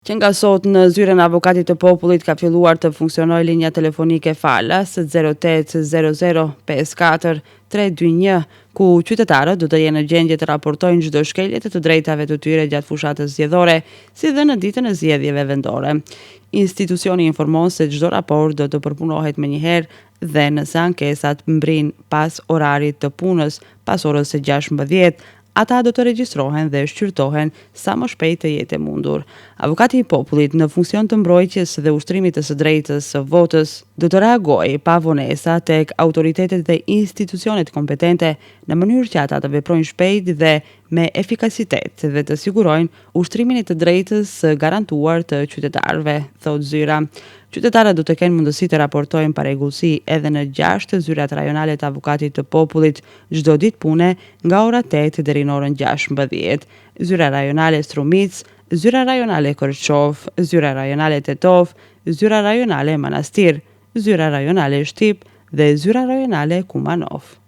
Që nga sot në zyren e Avokatit të Popullit ka filluar të funksionojë linja telefonike falas 0800 54 321, ku qytetarët do të jenë në gjendje të raportojnë çdo shkelje të drejtave të tyre gjatë fushatës zgjedhore, si dhe në ditën e zgjedhjeve vendore. Institucioni informon se çdo raport do të përpunohet menjëherë dhe nëse ankesat mbrin pas orarit të punës, pas orës së 16, ata do të regjistrohen dhe shqyrtohen sa më shpejt të jetë e mundur. Avokati i Popullit në funksion të mbrojtjes dhe ushtrimit të së drejtës së votës do të reagojë pa vonesa tek autoritetet dhe institucionet kompetente në mënyrë që ata të veprojnë shpejt dhe me efikasitet dhe të sigurojnë ushtrimin e të drejtës së garantuar të qytetarëve, thot zyra. Qytetarët do të kenë mundësi të raportojnë parregullsi edhe në 6 zyrat rajonale të Avokatit të Popullit çdo ditë pune nga ora 8 deri në orën 16. Zyra rajonale Strumic, zyra rajonale Kërçov, zyra rajonale Tetov, zyra rajonale Manastir, zyra rajonale Shtip dhe zyra rajonale Kumanov.